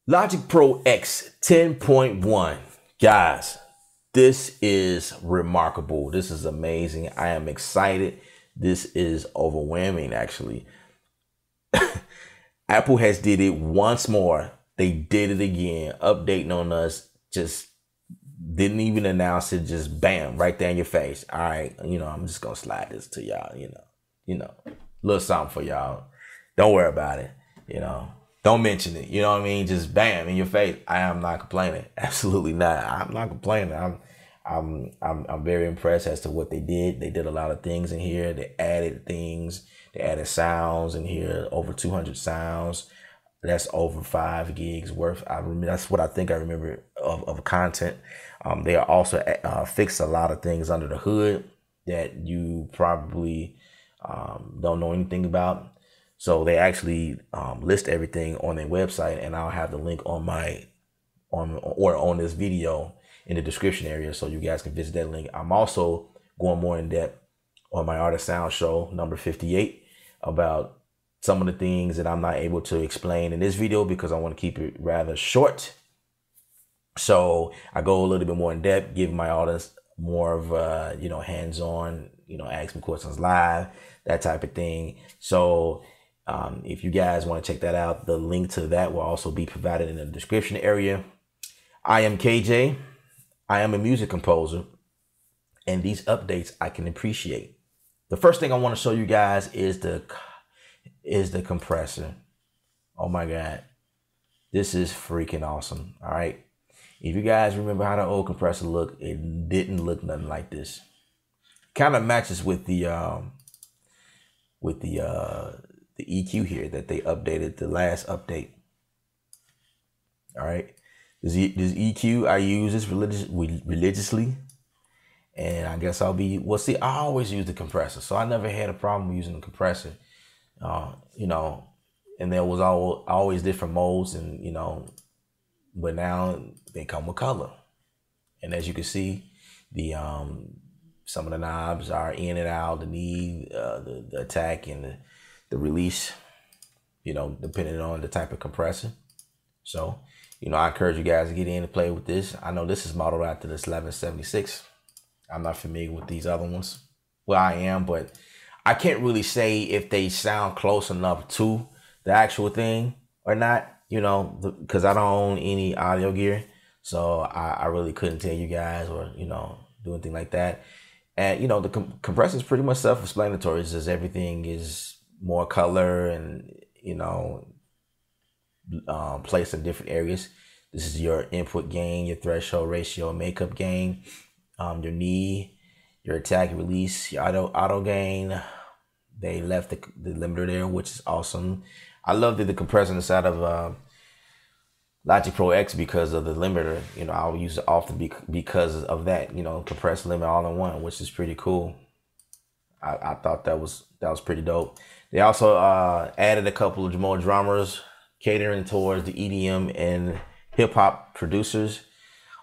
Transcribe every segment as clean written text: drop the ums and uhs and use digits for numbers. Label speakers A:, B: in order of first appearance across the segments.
A: Logic Pro X 10.1. Guys, this is remarkable. This is amazing. I am excited. This is overwhelming, actually. Apple has did it once more. They did it again, updating on us. Just didn't even announce it. Just bam, right there in your face. All right, I'm just gonna slide this to y'all. Little something for y'all. Don't worry about it. Don't mention it. You know what I mean? Just bam in your face. I am not complaining. Absolutely not. I'm not complaining. I'm very impressed as to what they did. They did a lot of things in here. They added things. They added sounds in here. Over 200 sounds. That's over 5 gigs worth. That's what I think I remember of content. They also fixed a lot of things under the hood that you probably don't know anything about. So they actually list everything on their website, and I'll have the link on this video in the description area, so you guys can visit that link. I'm also going more in depth on my Art of Sound show number 58 about some of the things that I'm not able to explain in this video because I want to keep it rather short. So I go a little bit more in depth, give my audience more of hands-on, ask me questions live, that type of thing. So if you guys want to check that out, the link to that will also be provided in the description area. I am KJ. I am a music composer, and these updates I can appreciate. The first thing I want to show you guys is the compressor. Oh my God, this is freaking awesome. All right, if you guys remember how the old compressor looked, it didn't look nothing like this. Kind of matches with the EQ here that they updated the last update. All right, this EQ, I use this religiously, and I guess well, see, I always use the compressor, so I never had a problem using the compressor. And there was always different modes, and but now they come with color, and as you can see, the some of the knobs are in and out, the knee, the attack, and the release, depending on the type of compressor. So, I encourage you guys to get in and play with this. I know this is modeled after this 1176. I'm not familiar with these other ones. Well, I am, but I can't really say if they sound close enough to the actual thing or not, because I don't own any audio gear. So I really couldn't tell you guys or, do anything like that. And, the compressor is pretty much self-explanatory. It's just everything is more color and, placed in different areas. This is your input gain, your threshold ratio, makeup gain, your knee, your attack release, your auto gain. They left the limiter there, which is awesome. I love the compressor inside of Logic Pro X because of the limiter. I'll use it often because of that. Compressor limit all in one, which is pretty cool. I thought that was pretty dope. They also added a couple of more drummers catering towards the EDM and hip hop producers.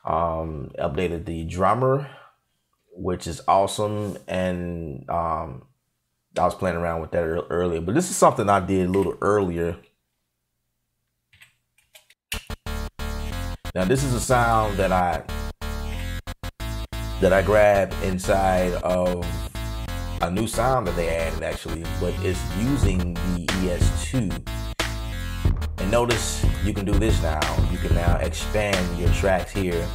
A: Updated the drummer, which is awesome. And I was playing around with that earlier, but this is something I did a little earlier. Now this is a sound that I grabbed inside of a new sound that they added actually, but it's using the ES2. And notice you can do this now. You can now expand your tracks here,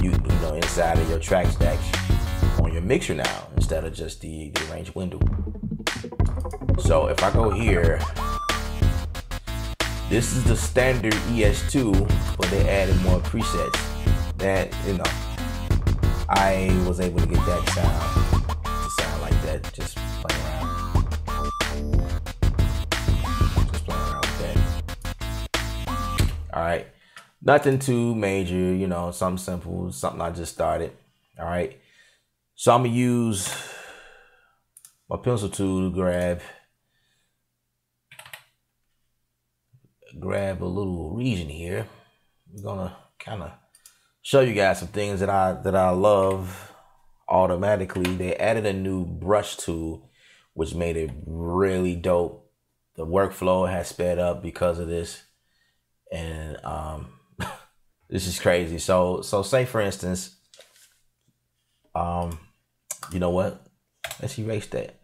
A: inside of your track stacks on your mixer now, instead of just the arrange window. So if I go here, this is the standard ES2, but they added more presets that, I was able to get that sound to sound like that, just playing around. Just playing around with that. All right. Nothing too major, something simple, something I just started. All right. So I'm going to use my pencil tool to grab a little region here. We're going to kind of show you guys some things that I love automatically. They added a new brush tool, which made it really dope. The workflow has sped up because of this. And This is crazy. So say for instance, you know what? Let's erase that.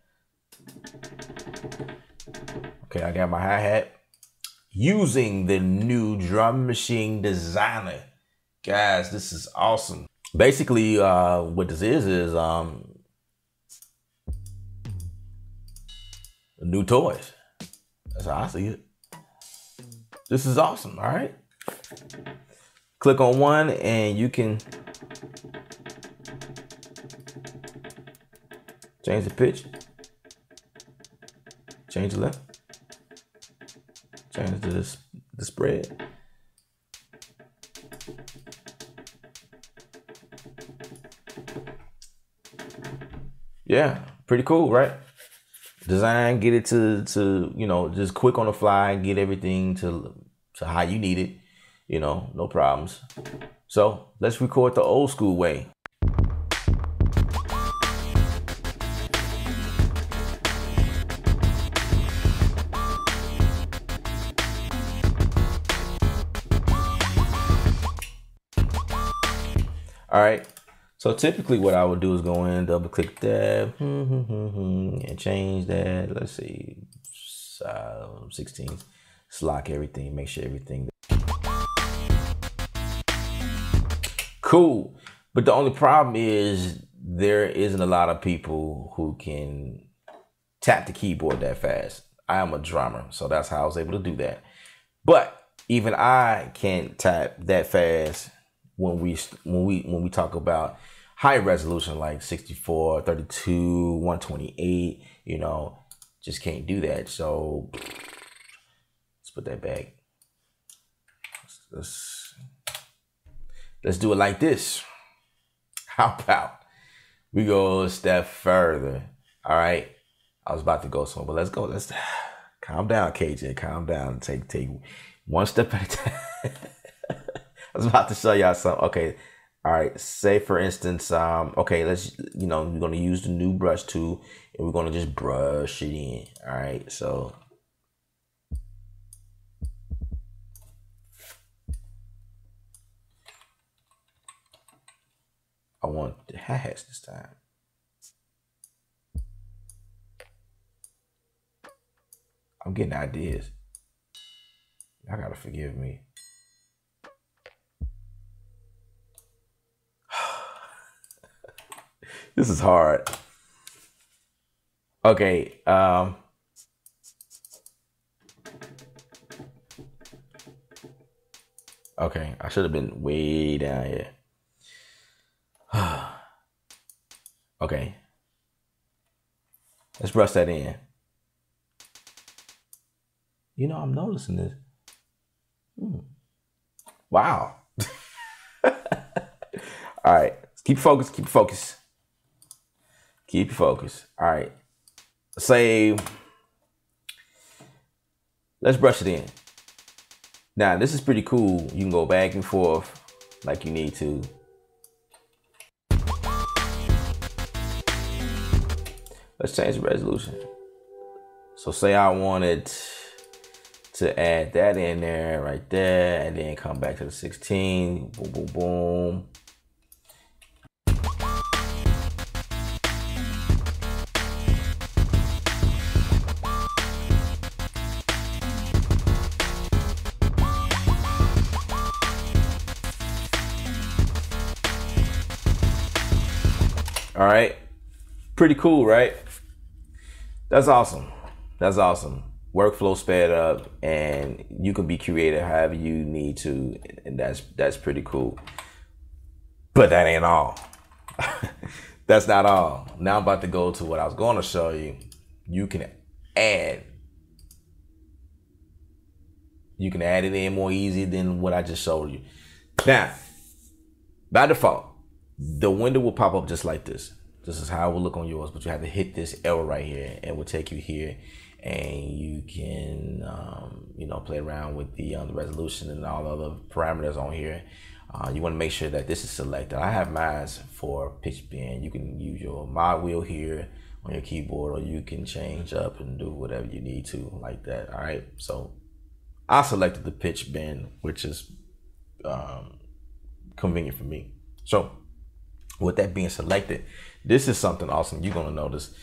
A: Okay, I got my hi-hat using the new drum machine designer. Guys, this is awesome. Basically, what this is new toys. That's how I see it. This is awesome, all right? Click on one and you can change the pitch, change the length, change the spread. Yeah, pretty cool, right? Design, get it to you know, just quick on the fly, get everything to how you need it, you know, no problems. So let's record the old school way. All right. So typically what I would do is go in, double click that, and change that. Let's see, 16. Just lock everything, make sure everything. Cool. But the only problem is there isn't a lot of people who can tap the keyboard that fast. I am a drummer, so that's how I was able to do that. But even I can't tap that fast when we talk about high resolution like 64, 32, 128, you know, just can't do that. So let's put that back. Let's do it like this. How about we go a step further? All right. I was about to go somewhere, but let's go. Let's calm down, KJ. Calm down. Take one step at a time. I was about to show y'all something. Okay. All right. Say for instance, okay, let's, you know, we're going to use the new brush tool and we're going to just brush it in. All right. So I want the hi-hats this time. I'm getting ideas. Y'all gotta forgive me. This is hard. Okay. Okay, I should have been way down here. Okay. Let's brush that in. You know, I'm noticing this. Wow. All right. Keep focus. Keep focus. Keep your focus. All right. Say, let's brush it in. Now, this is pretty cool. You can go back and forth like you need to. Let's change the resolution. So say I wanted to add that in there, right there, and then come back to the 16. Boom, boom, boom. All right. Pretty cool, right? That's awesome. That's awesome. Workflow sped up and you can be creative however you need to. And that's pretty cool. But that ain't all. That's not all. Now I'm about to go to what I was going to show you. You can add it in more easy than what I just showed you. Now, by default, the window will pop up just like this. This is how it will look on yours, but you have to hit this arrow right here and it will take you here and you can, you know, play around with the resolution and all the other parameters on here. You want to make sure that this is selected. I have mine for pitch bend. You can use your mod wheel here on your keyboard, or you can change up and do whatever you need to like that. All right. So I selected the pitch bend, which is convenient for me. So with that being selected, this is something awesome you're gonna notice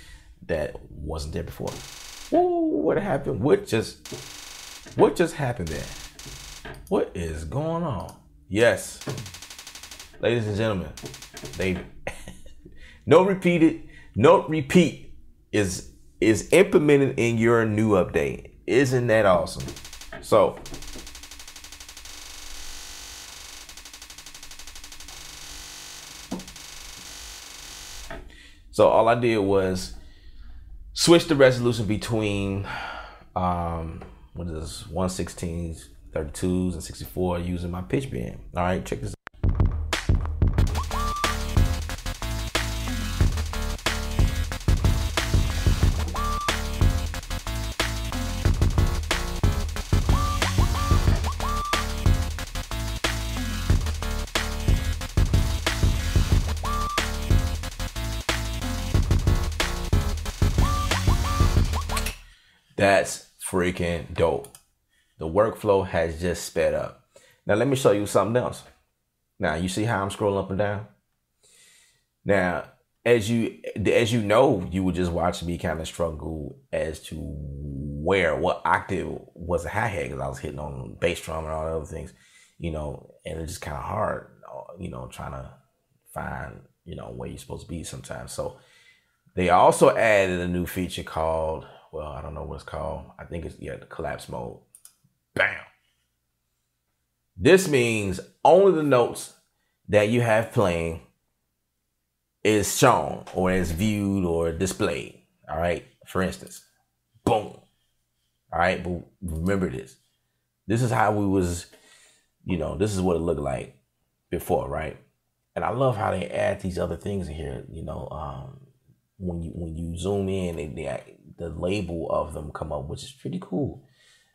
A: that wasn't there before. Ooh, what happened? What just happened there? What is going on? Yes, ladies and gentlemen, they no repeat is implemented in your new update. Isn't that awesome? So all I did was switch the resolution between what is this, 116s, 32s, and 64 using my pitch bend. All right, check this out. That's freaking dope. The workflow has just sped up. Now let me show you something else. Now you see how I'm scrolling up and down? Now, as you know, you would just watch me kind of struggle as to what octave was a hi-hat, because I was hitting on bass drum and all the other things, and it's just kind of hard, trying to find, where you're supposed to be sometimes. So they also added a new feature called, well, I don't know what it's called. I think it's, the collapse mode. Bam. This means only the notes that you have playing is shown or is viewed or displayed. All right. For instance, boom. All right. But remember this. This is how we was, this is what it looked like before, right? And I love how they add these other things in here. When you zoom in, the label of them come up, which is pretty cool.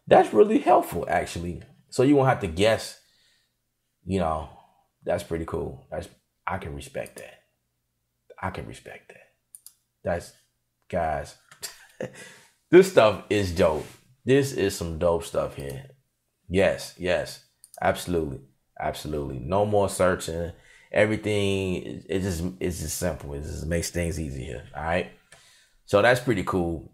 A: That's really helpful, actually. So you won't have to guess. That's pretty cool. I can respect that. That's, guys, this stuff is dope. This is some dope stuff here. Yes, absolutely. No more searching. Everything, it's just simple. It just makes things easier. All right. So that's pretty cool.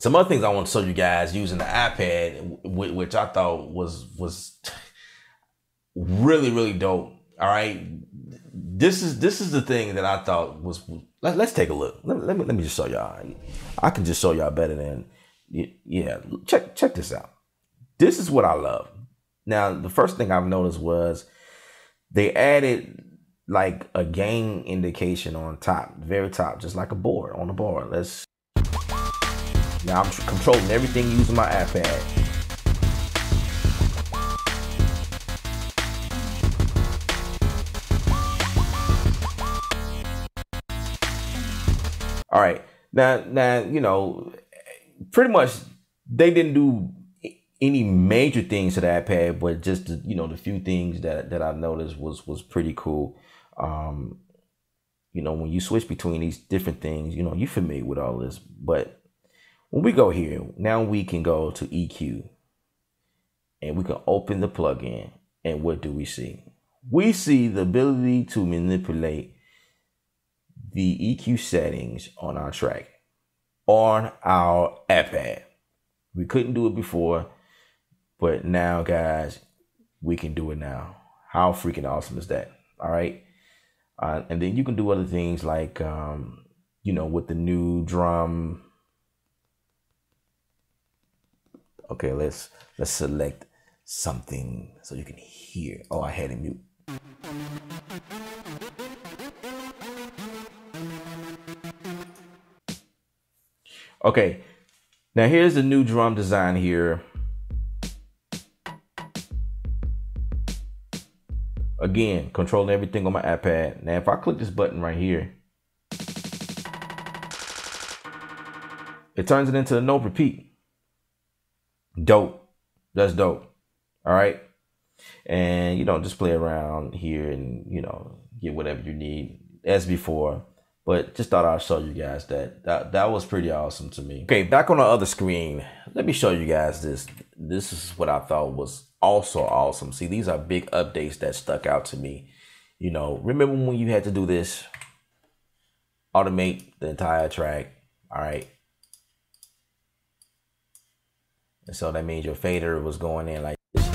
A: Some other things I want to show you guys using the iPad, which I thought was really, really dope. All right. This is the thing that I thought was, let's take a look. Let me just show y'all. I can just show y'all better than, check this out. This is what I love. Now, the first thing I've noticed was they added like a gain indication on top, very top, just like a board on the board. Now I'm controlling everything using my iPad. All right, now pretty much they didn't do any major things to the iPad, but just the few things that I noticed was pretty cool. When you switch between these different things, you're familiar with all this. But when we go here, now we can go to EQ and we can open the plugin. And what do we see? We see the ability to manipulate the EQ settings on our track, on our iPad. We couldn't do it before, but now, guys, we can do it now. How freaking awesome is that? All right. And then you can do other things like, with the new drum. Okay, let's select something so you can hear. Oh, I had it mute. Okay, now here's the new drum design here. Again, controlling everything on my iPad. Now, if I click this button right here, it turns it into a no repeat. Dope. That's dope. All right. And, just play around here and, get whatever you need as before. But just thought I'd show you guys that was pretty awesome to me. Okay, back on the other screen, let me show you guys this. This is what I thought was also awesome. See, these are big updates that stuck out to me. You know, remember when you had to do this? Automate the entire track, all right? And so that means your fader was going in like this.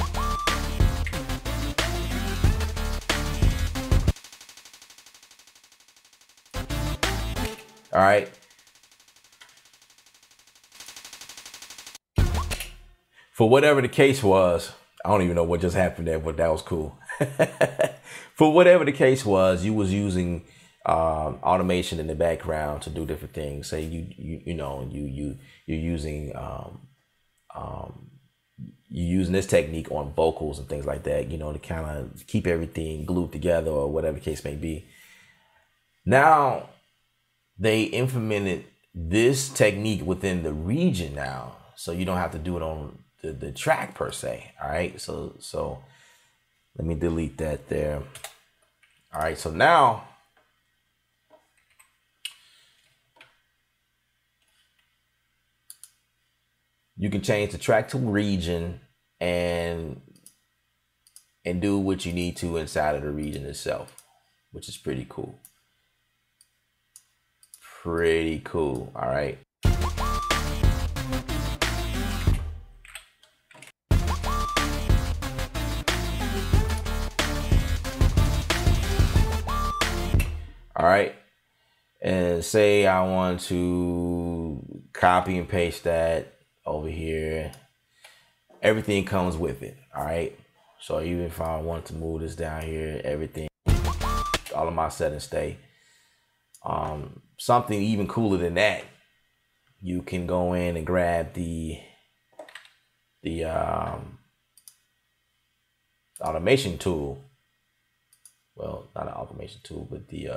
A: All right. For whatever the case was, I don't even know what just happened there, but that was cool. For whatever the case was, you was using automation in the background to do different things. Say you're using you're using this technique on vocals and things like that, you know, to kind of keep everything glued together or whatever the case may be. Now they implemented this technique within the region now, so you don't have to do it on the track per se. All right, so let me delete that there. All right, so now you can change the track to region and do what you need to inside of the region itself, which is pretty cool. Pretty cool. All right. All right. And say I want to copy and paste that over here. Everything comes with it. All right. So even if I want to move this down here, everything, all of my settings stay. Something even cooler than that, you can go in and grab the automation tool. Well, not an automation tool, but the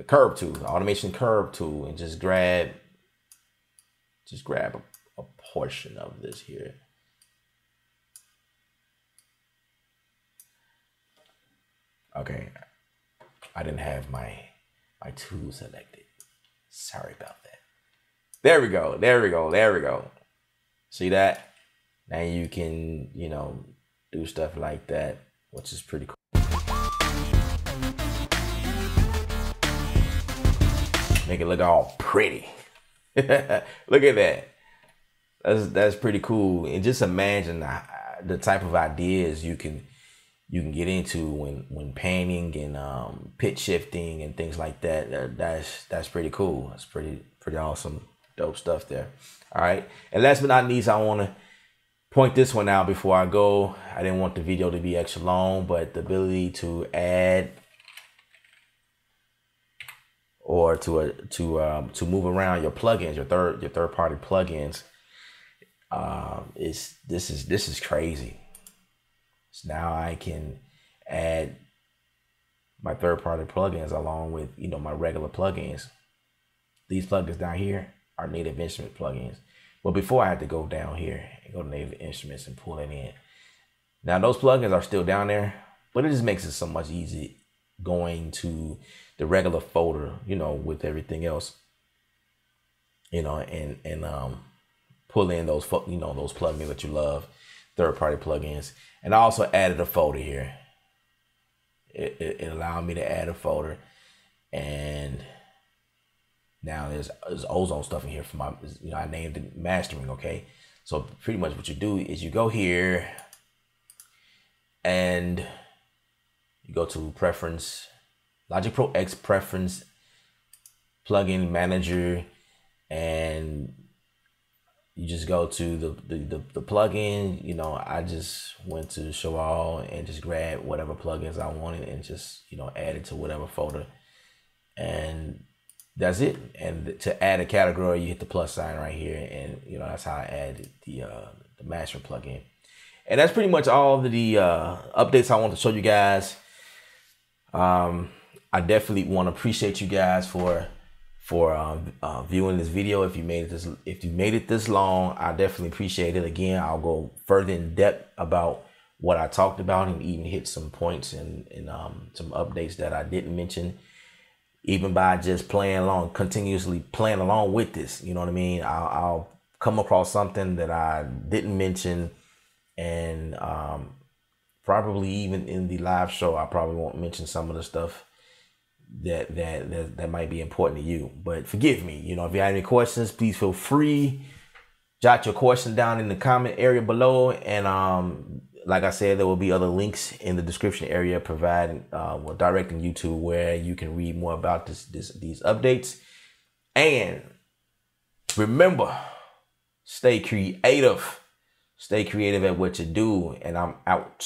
A: curve tool, the automation curve tool, and just grab a portion of this here. Okay, I didn't have my tool selected. Sorry about that. There we go. There we go. There we go. See that? Now you can, you know, do stuff like that, which is pretty cool. Make it look all pretty. Look at that. That's pretty cool. And just imagine the type of ideas you can get into when painting and pitch shifting and things like that. That's pretty cool. That's pretty awesome, dope stuff there. All right. And last but not least, I want to point this one out before I go. I didn't want the video to be extra long, but the ability to add or to move around your plugins, your third party plugins, this is crazy. So now I can add my third party plugins along with, you know, my regular plugins. These plugins down here are native instrument plugins. But before I had to go down here and go to native instruments and pull it in. Now those plugins are still down there, but it just makes it so much easier going to the regular folder, you know, with everything else, you know, and pull in those, you know, those plugins that you love, third party plugins. And I also added a folder here. It allowed me to add a folder, and now there's ozone stuff in here for my, you know, I named it mastering. Okay, so pretty much what you do is you go here and you go to preference, Logic Pro X preference, plugin manager, and you just go to the plugin. You know, I just went to show all and just grab whatever plugins I wanted and just, you know, add it to whatever folder, and that's it. And to add a category, you hit the plus sign right here, and you know, that's how I added the master plugin. And that's pretty much all of the updates I want to show you guys. I definitely want to appreciate you guys for viewing this video. If you made it this long, I definitely appreciate it. Again, I'll go further in depth about what I talked about and even hit some points and some updates that I didn't mention. even by just playing along, continuously playing along with this. You know what I mean? I'll come across something that I didn't mention, and probably even in the live show, I probably won't mention some of the stuff that might be important to you. But forgive me. You know, if you have any questions, please feel free. Jot your question down in the comment area below, and like I said, there will be other links in the description area providing directing you to where you can read more about these updates. And remember, stay creative at what you do, and I'm out.